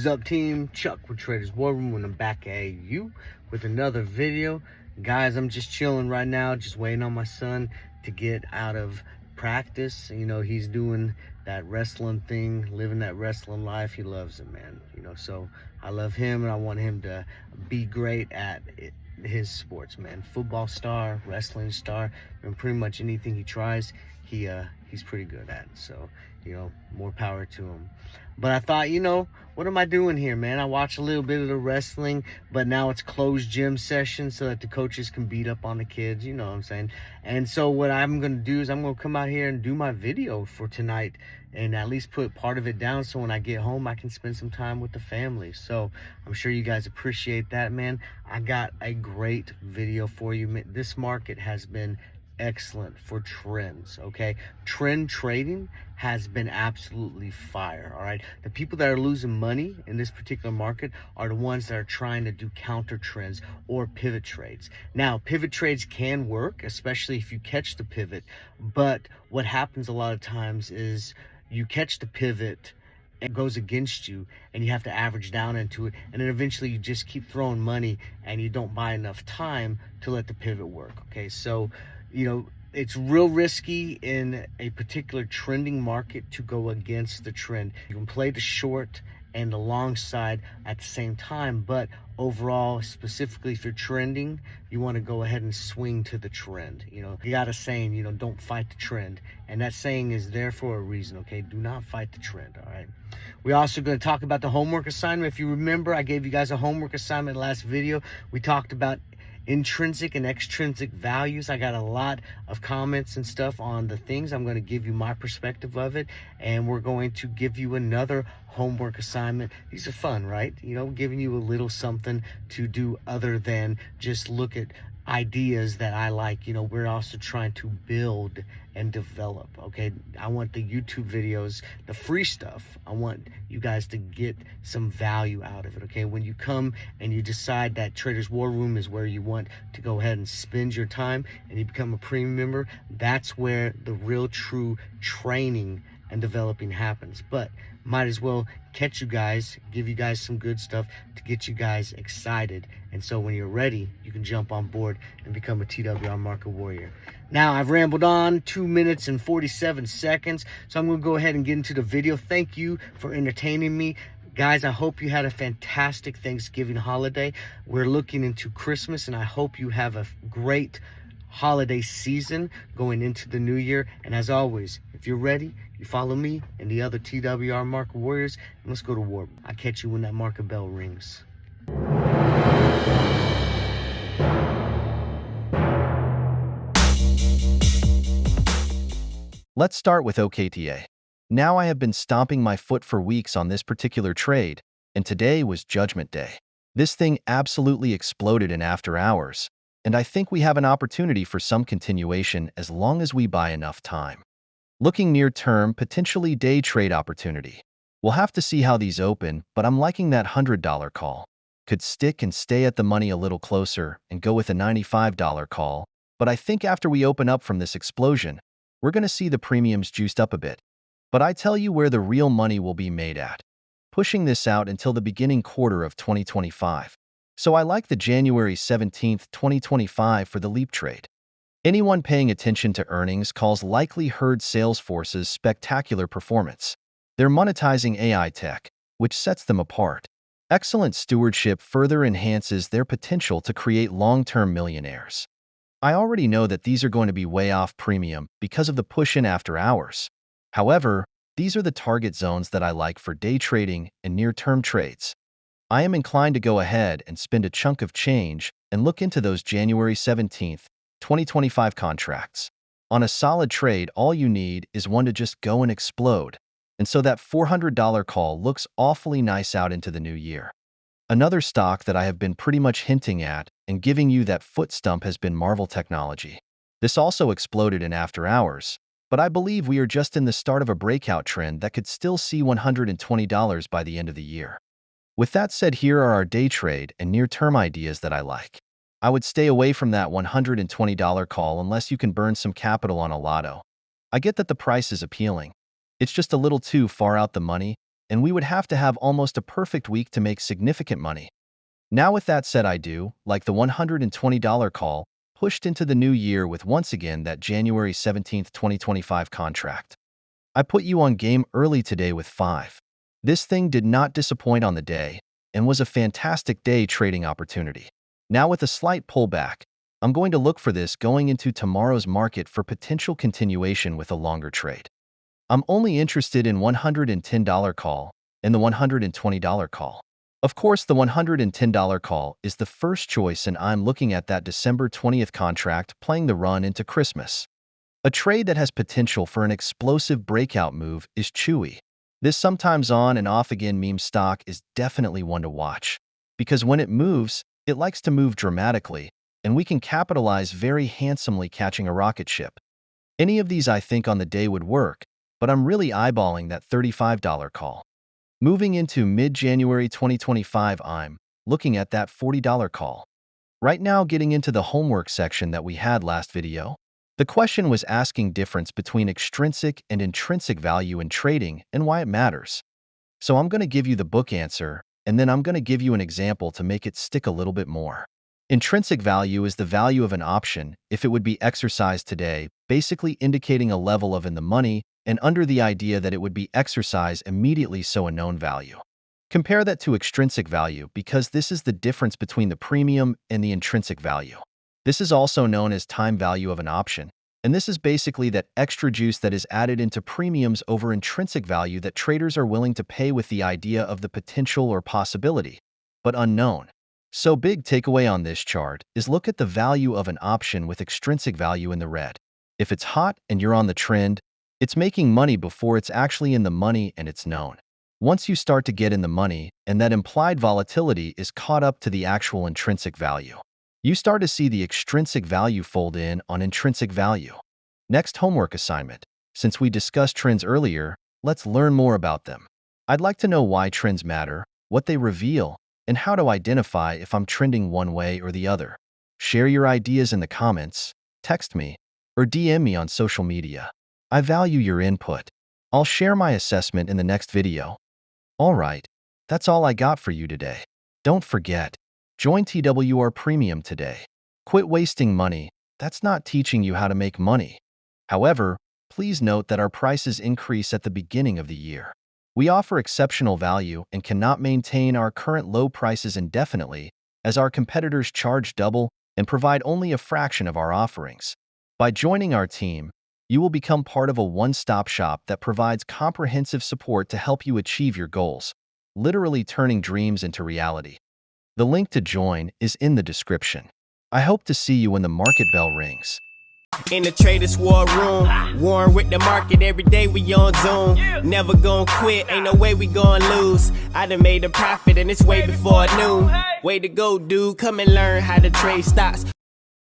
What is up, team? Chuck with Traders War Room, and I'm back at you with another video. Guys, I'm just chilling right now, just waiting on my son to get out of practice. You know, he's doing that wrestling thing, living that wrestling life. He loves it, man. You know, so I love him, and I want him to be great at his sports, man. Football star, wrestling star, and pretty much anything he tries, he's pretty good at. So, you know, more power to him. But I thought, you know, what am I doing here, man? I watch a little bit of the wrestling, but now it's closed gym session so that the coaches can beat up on the kids, you know what I'm saying? And so what I'm going to do is I'm going to come out here and do my video for tonight and at least put part of it down so when I get home I can spend some time with the family. So I'm sure you guys appreciate that, man. I got a great video for you. This market has been excellent for trends. Okay, trend trading has been absolutely fire. All right, the people that are losing money in this particular market are the ones that are trying to do counter trends or pivot trades. Now, pivot trades can work, especially if you catch the pivot, but what happens a lot of times is you catch the pivot, it goes against you and you have to average down into it, and then eventually you just keep throwing money and you don't buy enough time to let the pivot work. Okay, so you know, it's real risky in a particular trending market to go against the trend. You can play the short and the long side at the same time, but overall, specifically if you're trending, you want to go ahead and swing to the trend. You know, you got a saying, you know, don't fight the trend, and that saying is there for a reason. Okay, do not fight the trend. All right, we're also going to talk about the homework assignment. If you remember, I gave you guys a homework assignment last video. We talked about intrinsic and extrinsic values. I got a lot of comments and stuff on the things. I'm going to give you my perspective of it, and we're going to give you another homework assignment. These are fun, right? You know, giving you a little something to do other than just look at ideas that I like. You know, we're also trying to build and develop. Okay, I want the YouTube videos, the free stuff, I want you guys to get some value out of it. Okay, when you come and you decide that Traders War Room is where you want to go ahead and spend your time and you become a premium member, that's where the real true training and developing happens. But might as well catch you guys, give you guys some good stuff to get you guys excited, and so when you're ready, you can jump on board and become a TWR market warrior. Now, I've rambled on 2 minutes and 47 seconds, so I'm going to go ahead and get into the video. Thank you for entertaining me. Guys, I hope you had a fantastic Thanksgiving holiday. We're looking into Christmas, and I hope you have a great holiday season going into the new year. And as always, if you're ready, you follow me and the other TWR market warriors, and let's go to war. I'll catch you when that market bell rings. Let's start with OKTA. Now I have been stomping my foot for weeks on this particular trade, and today was Judgment Day. This thing absolutely exploded in after hours, and I think we have an opportunity for some continuation as long as we buy enough time. Looking near term, potentially day trade opportunity. We'll have to see how these open, but I'm liking that $100 call. Could stick and stay at the money a little closer and go with a $95 call, but I think after we open up from this explosion, we're going to see the premiums juiced up a bit. But I tell you where the real money will be made at. Pushing this out until the beginning quarter of 2025. So I like the January 17th, 2025 for the leap trade. Anyone paying attention to earnings calls likely heard Salesforce's spectacular performance. They're monetizing AI tech, which sets them apart. Excellent stewardship further enhances their potential to create long-term millionaires. I already know that these are going to be way off premium because of the push-in after hours. However, these are the target zones that I like for day trading and near-term trades. I am inclined to go ahead and spend a chunk of change and look into those January 17th, 2025 contracts. On a solid trade, all you need is one to just go and explode, and so that $400 call looks awfully nice out into the new year. Another stock that I have been pretty much hinting at and giving you that foot stump has been Marvell Technology. This also exploded in after hours, but I believe we are just in the start of a breakout trend that could still see $120 by the end of the year. With that said, here are our day trade and near-term ideas that I like. I would stay away from that $120 call unless you can burn some capital on a lotto. I get that the price is appealing. It's just a little too far out the money, and we would have to have almost a perfect week to make significant money. Now with that said, I do, like the $120 call, pushed into the new year with once again that January 17th, 2025 contract. I put you on game early today with 5. This thing did not disappoint on the day and was a fantastic day trading opportunity. Now with a slight pullback, I'm going to look for this going into tomorrow's market for potential continuation with a longer trade. I'm only interested in $110 call and the $120 call. Of course, the $110 call is the first choice, and I'm looking at that December 20th contract playing the run into Christmas. A trade that has potential for an explosive breakout move is Chewy. This sometimes on and off again meme stock is definitely one to watch, because when it moves, it likes to move dramatically, and we can capitalize very handsomely catching a rocket ship. Any of these I think on the day would work, but I'm really eyeballing that $35 call. Moving into mid-January 2025, I'm looking at that $40 call. Right now, getting into the homework section that we had last video. The question was asking difference between extrinsic and intrinsic value in trading and why it matters. So I'm going to give you the book answer, and then I'm going to give you an example to make it stick a little bit more. Intrinsic value is the value of an option if it would be exercised today, basically indicating a level of in the money and under the idea that it would be exercised immediately, so a known value. Compare that to extrinsic value because this is the difference between the premium and the intrinsic value. This is also known as time value of an option, and this is basically that extra juice that is added into premiums over intrinsic value that traders are willing to pay with the idea of the potential or possibility, but unknown. So big takeaway on this chart is look at the value of an option with extrinsic value in the red. If it's hot and you're on the trend, it's making money before it's actually in the money and it's known. Once you start to get in the money and that implied volatility is caught up to the actual intrinsic value, you start to see the extrinsic value fold in on intrinsic value. Next homework assignment. Since we discussed trends earlier, let's learn more about them. I'd like to know why trends matter, what they reveal, and how to identify if I'm trending one way or the other. Share your ideas in the comments, text me, or DM me on social media. I value your input. I'll share my assessment in the next video. Alright, that's all I got for you today. Don't forget, join TWR Premium today. Quit wasting money. That's not teaching you how to make money. However, please note that our prices increase at the beginning of the year. We offer exceptional value and cannot maintain our current low prices indefinitely, as our competitors charge double and provide only a fraction of our offerings. By joining our team, you will become part of a one-stop shop that provides comprehensive support to help you achieve your goals, literally turning dreams into reality. The link to join is in the description. I hope to see you when the market bell rings. In the traders war room, warring with the market every day, we on Zoom. Never gonna quit, ain't no way we gonna lose. I done made a profit and it's way before noon. Way to go, dude, come and learn how to trade stocks.